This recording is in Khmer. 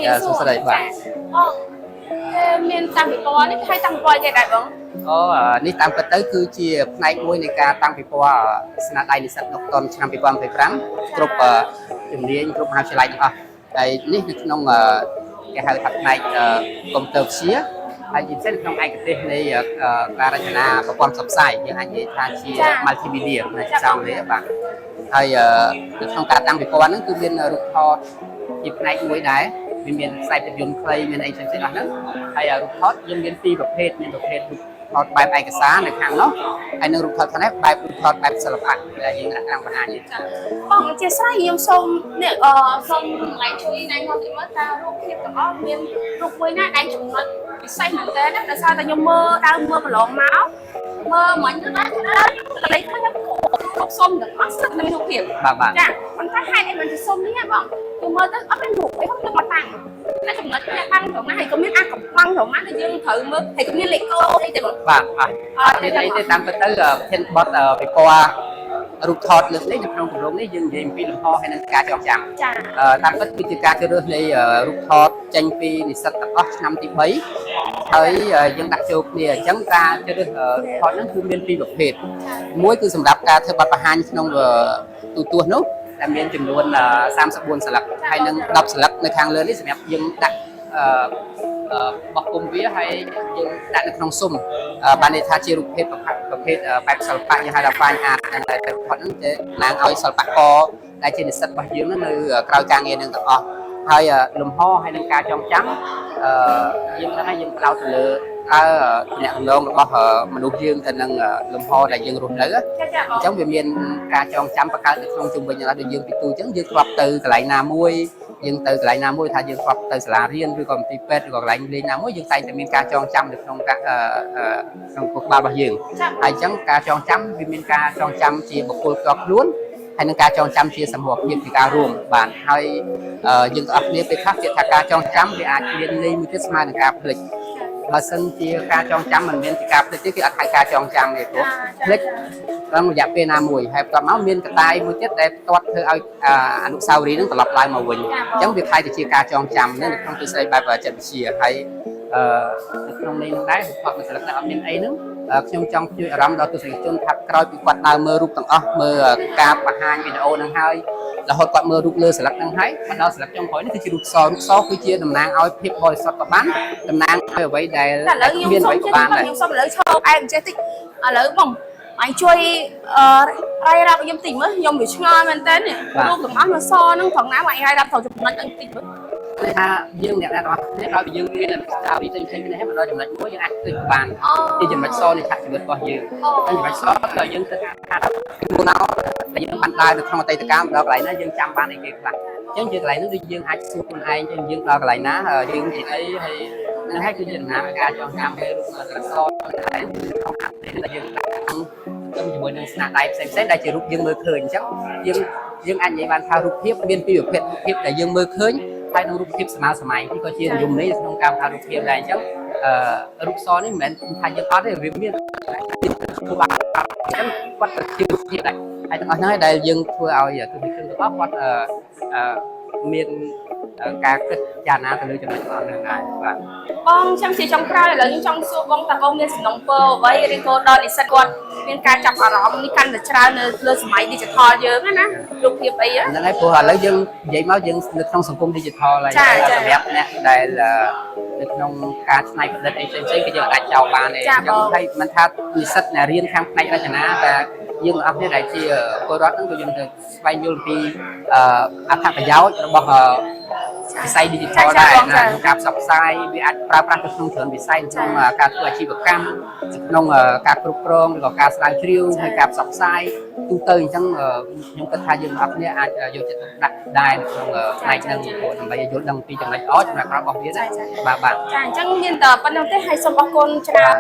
Dạ, số đây bạn. Miền Tam Vị Bò này hay Tam Bò vậy đại bông?នេះតាមពិតទៅគឺជាផ្នែកមួយនៃការតាំងពិព័រណ៍ស្នាដៃនិស្សិតនៅក្នុងឆ្នាំ2025គ្រប់ជំនាញគ្រប់មហាវិទ្យាល័យទាំងអស់ហើយនេះនៅក្នុងគេហៅថាផ្នែកកុំព្យូទ័រវិទ្យាហើយជាពិសេសក្នុងឯកទេសនៃការរចនាប្រព័ន្ធផ្សព្វផ្សាយយើងអាចនិយាយថាជា multimedia នៅភាសាអង់គ្លេសបាទហើយនៅក្នុងការតាំងពិព័រណ៍ហ្នឹងគឺមានរូបថតជាផ្នែកមួយដែរវាមានខ្សែភាពយន្តខ្លីមានអីផ្សេងៗអស់ហ្នឹងហើយរូបថតយើងមានពីរប្រភេទមានប្រភេទរូបថតបែបឯកសារនៅខាងនោះហើយនឹងរូបថតខាងនេះបែបរូបថតបែបសិល្បៈដែលយើងដាក់ខាងបង្ហាញបងជាស្រ័យខ្ញុំសូមនេះសូមឡើងជួយណែនាំតិចមើលតើរូបភាពទាំងអស់មានរូបមួយណាដែលចំណុចពិសេសមែនតើដោយសារតែខ្ញុំមើលកន្លងមកមើលមិញទៅដែរខ្ញុំលេចឃើញខ្ញុំសូមទាំងអស់ស្ទើរតែមានរូបភាពចាប៉ុន្តែហេតុអីមិនទៅសូមនេះបងខ្ញុំមើលទៅអត់មានរូបអីខ្ញុំមកតាំងតែចំណុចផ្នែកតាំងត្រង់ណាហើយក៏មានអាកំបាំងត្រង់ណាដែលយើងត្រូវមើលហើយក៏មានលេខកូដអីទៅបងបាទអត់ទេតាមពិតទៅធានបត់ពិព័រណ៍រូបថតលើកនេះនៅក្នុងគម្រោងនេះយើងនិយាយអំពីលំហហើយនឹងការចងចាំតាមពិតគឺជាការជ្រើសរើសនៃរូបថតចេញពីនិស្សិតទាំងអស់ឆ្នាំទី3ហើយយើងដាក់ចូលគ្នាអញ្ចឹងការជ្រើសរើសរូបថតហ្នឹងគឺមានពីរប្រភេទមួយគឺសម្រាប់ការធ្វើបទបង្ហាញក្នុងទូទស្សន៍នោះដែលមានចំនួន34ស្លឹកហើយនឹង10ស្លឹកនៅខាងលើនេះសម្រាប់យើងដាក់បោះពុំវាហើយយើងដាក់នៅក្នុងស៊ុំបានន័យថាជារូបភាពប្រភេទបែបសិល្បៈយើងហៅថា fine art ហ្នឹងតែផុតហ្នឹងជាឡើងឲ្យសិល្បករដែលជានិស្សិតរបស់យើងនៅក្រៅការងារនឹងទាំងអស់ហើយលំហហើយនឹងការចងចាំយើងហ្នឹងហើយយើងផ្ដោតទៅលើទំនាក់ទំនងរបស់មនុស្សយើងទៅនឹងលំហដែលយើងរស់នៅអញ្ចឹងវាមានការចងចាំបង្កើតនៅក្នុងជុំវិញដល់យើងពីទូអញ្ចឹងយើងធ្លាប់ទៅកន្លែងណាមួយយើងទៅកន្លែងណាមួយថាយើងធ្លាប់ទៅសាលារៀនឬក៏មន្ទីរពេទ្យឬក៏កន្លែងលេងណាមួយយើងតែងតែមានការចងចាំនៅក្នុងក្នុងពុកបាលរបស់យើងហើយអញ្ចឹងការចងចាំវាមានការចងចាំជាបុគ្គលផ្ទាល់ខ្លួនហើយនឹងការចងចាំជាសម្ភារភាពនៃការរួមបានហើយយើងទាំងអស់គ្នាពេលខ្លះគេថាការចងចាំវាអាចមានន័យមួយទៀតស្មើនឹងការភ្លេចបើសិនជាការចងចាំមិនមានពីការភ្លេចទេគឺអត់ហៅការចងចាំទេព្រោះភ្លេចក្នុងរយៈពេលណាមួយហើយបន្ទាប់មកមានកតាយមួយទៀតដែលទាត់ធ្វើឲ្យអនុស្សាវរីយ៍នឹងត្រឡប់ឡើងមកវិញអញ្ចឹងវាខ្លាយទៅជាការចងចាំនៅក្នុងទ្រឹស្ដីបែបចិត្តវិទ្យាហើយនៅក្នុងនេះនោះដែររូបថតមួយស្លឹកដែលអត់មានអីហ្នឹងខ្ញុំចង់ជួយអារម្មណ៍ដល់ទស្សនិកជនថាក្រោយពីគាត់ដើរមើលរូបទាំងអស់មើលការបង្ហាញវីដេអូហ្នឹងហើយរហូតគាត់មើលរូបលើស្លឹកហ្នឹងហើយមកដល់ស្លឹកចុងក្រោយនេះគឺជារូបសគឺជាតំណាងឲ្យភាពបរិសុទ្ធក៏បានតំណាងឲ្យអ្វីដែលមានអ្វីក៏បានដែរខ្ញុំសូមឥឡូវឈប់ឯងចេះតិចឥឡូវបងអញជួយរាយរាប់ខ្ញុំតិចមើលខ្ញុំវាឆ្ងល់មែនតើនេះរូបទាំងអស់នៅសហ្នឹងត្រង់ណាមកអញរាយរាប់ត្រូវចំណុចអញតិចមើលគឺថាយើងអ្នកទាំងអស់គ្នាដល់យើងមានស្ទីលផ្សេងៗនេះហើយមកដល់ចំណុចមួយយើងអាចឃើញបានជាចំណុចសនៃឆាកជីវិតរបស់យើងហើយចំណុចសដល់យើងគិតថាមុនដែលយើងបានដើរនៅក្នុងអតីតកាលមកដល់កន្លែងណាយើងចាំបានអីគេខ្លះអញ្ចឹងជាកន្លែងនោះគឺយើងអាចសួរខ្លួនឯងចឹងយើងដល់កន្លែងណាយើងនិយាយអីហើយនឹងហើយគឺជាដំណើរការចងចាំពេលរូបស្លឹកសហើយក្នុងអាទិដែលយើងដាក់ជាមួយនឹងស្នាដៃផ្សេងៗដែលជារូបយើងមើលឃើញអញ្ចឹងយើងអាចនិយាយបានថារូបភាពមានពីរប្រភេទរូបភាពដែលយើងមើលឃើញហើយនឹងរូបភាពស្មើសម័យនេះក៏ជានិយមនេះក្នុងការបង្កើតរូបភាពដែរអញ្ចឹងរូបសនេះមិនមែនថាយើងអត់ទេវាមានគឺបានអញ្ចឹងគាត់ទៅជារូបភាពដែរហើយទាំងអស់ហ្នឹងដែលយើងធ្វើឲ្យទស្សនិកជនរបស់គាត់មានការគិតចារណាទៅលើចំណុចរបស់ហ្នឹងដែរបាទបងចាំជាចុងក្រោយឥឡូវខ្ញុំចង់សួរបងតើបងមានសំណុំពរអ្វីឬក៏ដល់និស្សិតគាត់មានការចាប់អារម្មណ៍នេះកាន់តែច្រើននៅលើសម័យ digital យើងណារូបភាពអីហ្នឹងហើយព្រោះឥឡូវយើងនិយាយមកយើងនៅក្នុងសង្គម digital ហើយសម្រាប់អ្នកដែលនៅក្នុងការច្នៃប្រឌិតអីផ្សេងៗក៏យើងអាចចោលបានដែរអញ្ចឹងហើយមិនថានិស្សិតអ្នករៀនខាងផ្នែករចនាតែយើងអស់គ្នាដែលជាពលរដ្ឋហ្នឹងក៏យើងទៅស្វែងយល់ពីអត្ថប្រយោជន៍របស់វិស័យ digital ដែរក្នុងការផ្សព្វផ្សាយវាអាចប្រើប្រាស់ទៅក្នុងច្រើនវិស័យក្នុងការធ្វើអាជីវកម្មក្នុងការគ្រប់គ្រងឬក៏ការស្រាវជ្រាវហើយការផ្សព្វផ្សាយទូទៅអញ្ចឹងខ្ញុំគិតថាយើងអស់គ្នាអាចយកចិត្តទុកដាក់ដែរក្នុងផ្នែកហ្នឹងដើម្បីយល់ដឹងពីចំណុចល្អចំណុចអាក្រក់របស់វាដែរបាទចាអញ្ចឹងមានតែប៉ុណ្្នឹងទេហើយសូមអរគុណច្រើន